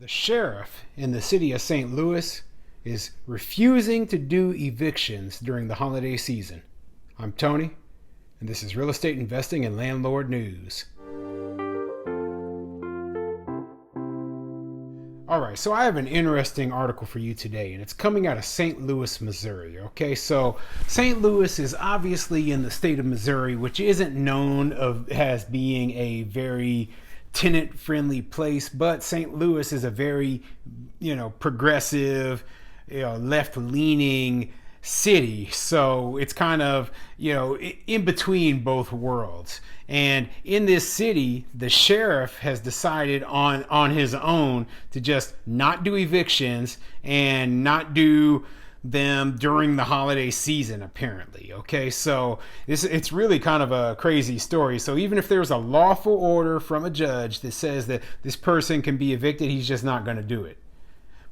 The sheriff in the city of St. Louis is refusing to do evictions during the holiday season. I'm Tony, and this is Real Estate Investing and Landlord News. Alright, so I have an interesting article for you today, and it's coming out of St. Louis, Missouri. Okay, so St. Louis is obviously in the state of Missouri, which isn't known as being a very tenant-friendly place, but St. Louis is a very, progressive, left-leaning city. So it's kind of, in between both worlds. And in this city, the sheriff has decided on his own to just not do evictions and not do them during the holiday season, apparently. Okay, so it's really kind of a crazy story. So even if there's a lawful order from a judge that says that this person can be evicted, he's just not going to do it.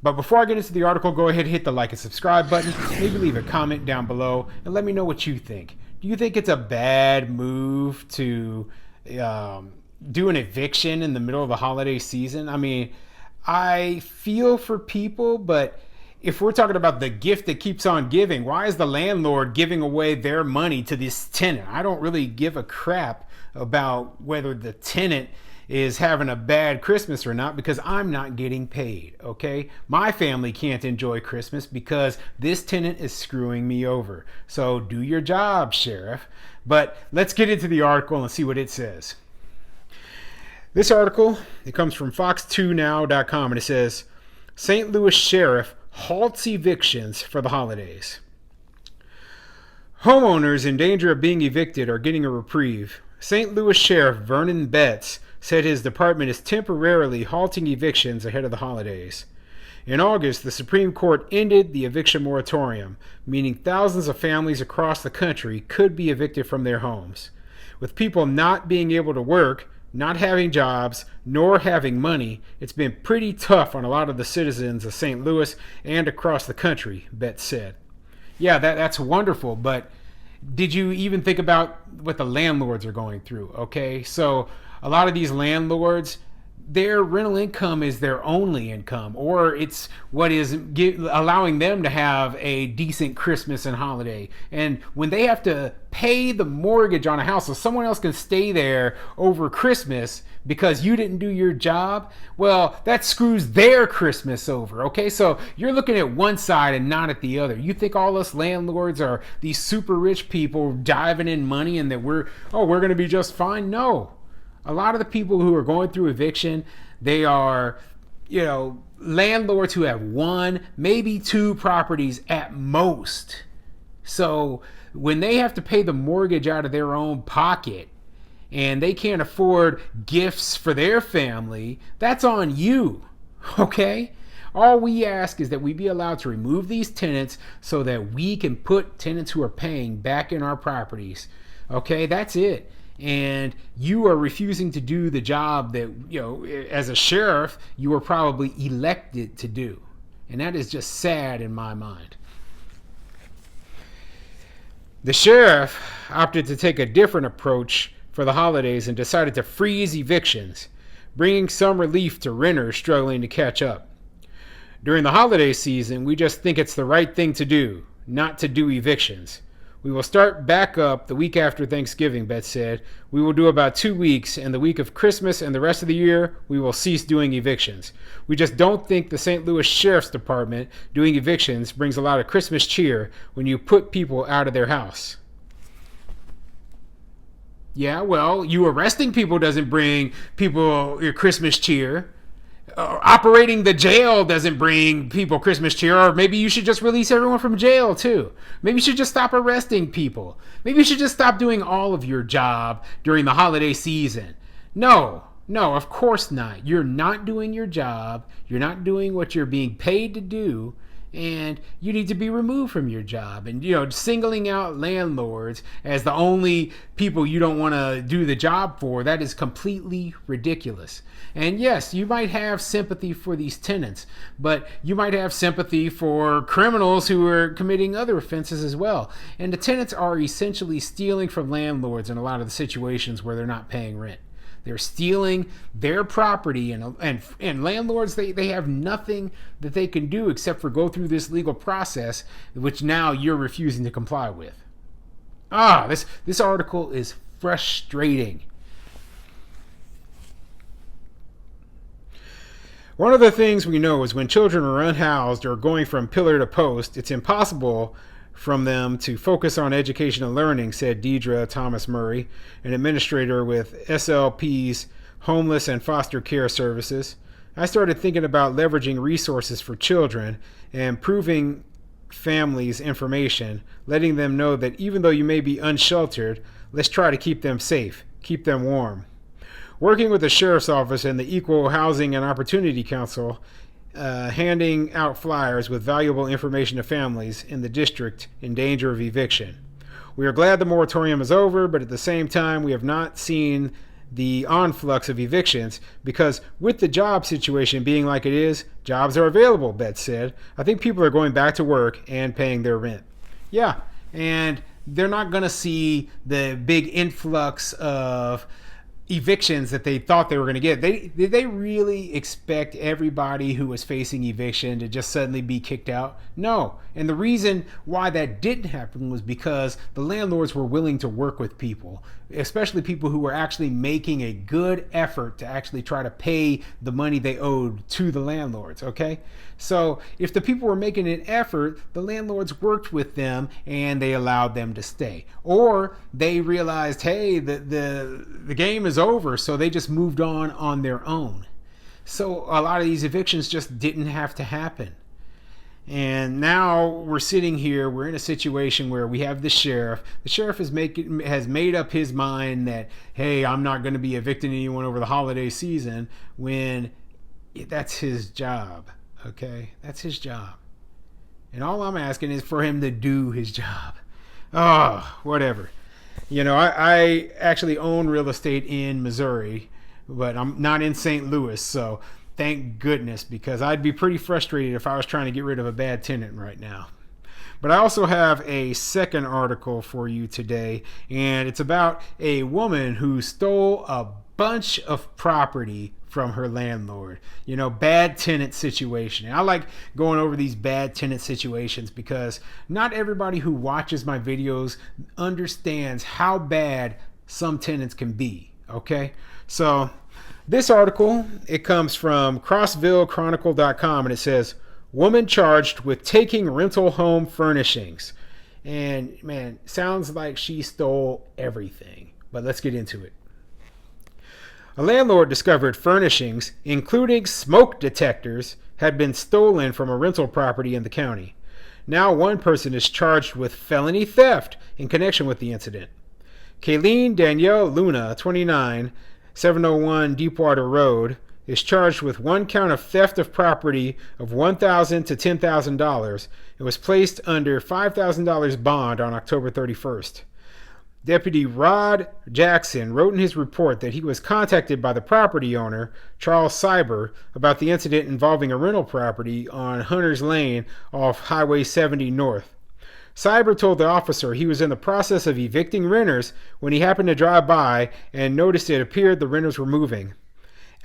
But before I get into the article, go ahead and hit the like and subscribe button. Maybe leave a comment down below and let me know what you think. Do you think it's a bad move to do an eviction in the middle of the holiday season? I mean, I feel for people, but if we're talking about the gift that keeps on giving, why is the landlord giving away their money to this tenant? I don't really give a crap about whether the tenant is having a bad Christmas or not, because I'm not getting paid, okay? My family can't enjoy Christmas because this tenant is screwing me over. So do your job, sheriff. But let's get into the article and see what it says. This article, it comes from fox2now.com, and it says, St. Louis sheriff halts evictions for the holidays. Homeowners in danger of being evicted are getting a reprieve. St. Louis Sheriff Vernon Betts said his department is temporarily halting evictions ahead of the holidays. In August, the Supreme Court ended the eviction moratorium, meaning thousands of families across the country could be evicted from their homes. With people not being able to work, not having jobs, nor having money, it's been pretty tough on a lot of the citizens of St. Louis and across the country, Betts said. Yeah, that's wonderful, but did you even think about what the landlords are going through? Okay, so a lot of these landlords, their rental income is their only income, or it's what is allowing them to have a decent Christmas and holiday. And when they have to pay the mortgage on a house so someone else can stay there over Christmas because you didn't do your job, well, that screws their Christmas over, okay? So you're looking at one side and not at the other. You think all us landlords are these super rich people diving in money and that we're going to be just fine? No. A lot of the people who are going through eviction, they are, landlords who have one, maybe two properties at most. So when they have to pay the mortgage out of their own pocket and they can't afford gifts for their family, that's on you, okay? All we ask is that we be allowed to remove these tenants so that we can put tenants who are paying back in our properties, okay? That's it. And you are refusing to do the job that, as a sheriff, you were probably elected to do. And that is just sad in my mind. The sheriff opted to take a different approach for the holidays and decided to freeze evictions, bringing some relief to renters struggling to catch up. During the holiday season, we just think it's the right thing to do, not to do evictions. We will start back up the week after Thanksgiving, Betts said. We will do about 2 weeks, and the week of Christmas and the rest of the year, we will cease doing evictions. We just don't think the St. Louis Sheriff's Department doing evictions brings a lot of Christmas cheer when you put people out of their house. Yeah, well, you arresting people doesn't bring people your Christmas cheer. Operating the jail doesn't bring people Christmas cheer. Or maybe you should just release everyone from jail too. Maybe you should just stop arresting people. Maybe you should just stop doing all of your job during the holiday season. No, of course not. You're not doing your job. You're not doing what you're being paid to do. And you need to be removed from your job. And singling out landlords as the only people you don't want to do the job for, that is completely ridiculous. And yes, you might have sympathy for these tenants, but you might have sympathy for criminals who are committing other offenses as well. And the tenants are essentially stealing from landlords in a lot of the situations where they're not paying rent. They're stealing their property, and landlords, they have nothing that they can do except for go through this legal process, which now you're refusing to comply with. This article is frustrating. One of the things we know is when children are unhoused or going from pillar to post, it's impossible from them to focus on education and learning, said Deidre Thomas Murray, an administrator with SLP's Homeless and Foster Care Services. I started thinking about leveraging resources for children and improving families' information, letting them know that even though you may be unsheltered, let's try to keep them safe, keep them warm. Working with the Sheriff's Office and the Equal Housing and Opportunity Council, handing out flyers with valuable information to families in the district in danger of eviction. We are glad the moratorium is over, but at the same time, we have not seen the influx of evictions because with the job situation being like it is, jobs are available, Betts said. I think people are going back to work and paying their rent. Yeah, and they're not going to see the big influx of evictions that they thought they were going to get. Did they really expect everybody who was facing eviction to just suddenly be kicked out? No. And the reason why that didn't happen was because the landlords were willing to work with people, especially people who were actually making a good effort to actually try to pay the money they owed to the landlords, okay? So if the people were making an effort, the landlords worked with them and they allowed them to stay. Or they realized, hey, the game is over, so they just moved on their own. So a lot of these evictions just didn't have to happen. And now we're sitting here, we're in a situation where we have the sheriff. The sheriff has made up his mind that, hey, I'm not going to be evicting anyone over the holiday season, when that's his job, okay? That's his job. And all I'm asking is for him to do his job. Whatever. You know, I actually own real estate in Missouri, but I'm not in St. Louis, so thank goodness, because I'd be pretty frustrated if I was trying to get rid of a bad tenant right now. But I also have a second article for you today, and it's about a woman who stole a bunch of property from her landlord. You know, bad tenant situation. And I like going over these bad tenant situations because not everybody who watches my videos understands how bad some tenants can be, okay? So this article, it comes from CrossvilleChronicle.com, and it says, woman charged with taking rental home furnishings. And man, sounds like she stole everything. But let's get into it. A landlord discovered furnishings, including smoke detectors, had been stolen from a rental property in the county. Now one person is charged with felony theft in connection with the incident. Kayleen Danielle Luna, 29, 701 Deepwater Road, is charged with one count of theft of property of $1,000 to $10,000 and was placed under $5,000 bond on October 31st. Deputy Rod Jackson wrote in his report that he was contacted by the property owner, Charles Cyber, about the incident involving a rental property on Hunters Lane off Highway 70 North. Cyber told the officer he was in the process of evicting renters when he happened to drive by and noticed it appeared the renters were moving.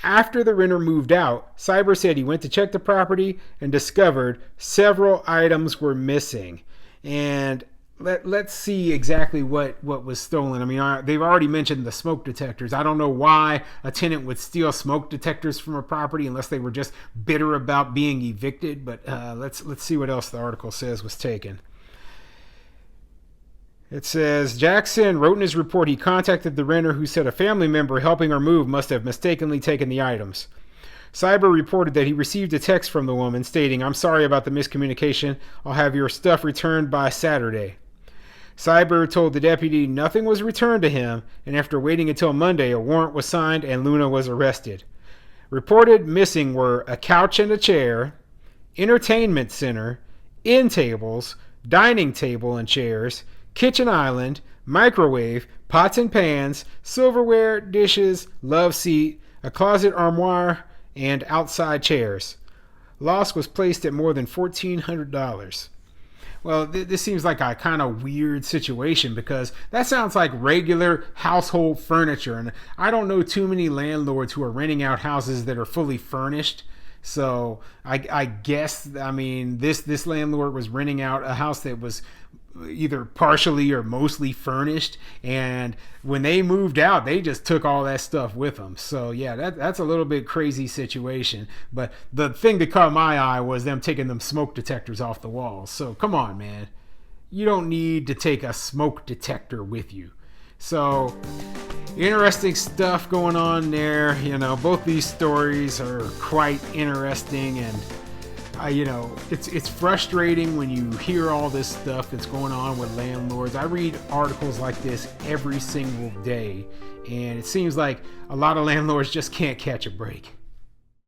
After the renter moved out, Cyber said he went to check the property and discovered several items were missing. And let's see exactly what was stolen. I mean, they've already mentioned the smoke detectors. I don't know why a tenant would steal smoke detectors from a property unless they were just bitter about being evicted. But let's see what else the article says was taken. It says, Jackson wrote in his report he contacted the renter who said a family member helping her move must have mistakenly taken the items. Cyber reported that he received a text from the woman stating, "I'm sorry about the miscommunication. I'll have your stuff returned by Saturday." Cyber told the deputy nothing was returned to him, and after waiting until Monday, a warrant was signed and Luna was arrested. Reported missing were a couch and a chair, entertainment center, end tables, dining table and chairs, kitchen island, microwave, pots and pans, silverware, dishes, love seat, a closet armoire, and outside chairs. Loss was placed at more than $1,400. Well, this seems like a kind of weird situation because that sounds like regular household furniture. And I don't know too many landlords who are renting out houses that are fully furnished. So I guess, I mean, this landlord was renting out a house that was either partially or mostly furnished, and when they moved out they just took all that stuff with them. So yeah, that's a little bit crazy situation. But the thing that caught my eye was them taking them smoke detectors off the walls. So come on, man, you don't need to take a smoke detector with you. So interesting stuff going on there. Both these stories are quite interesting, and it's frustrating when you hear all this stuff that's going on with landlords. I read articles like this every single day, and it seems like a lot of landlords just can't catch a break.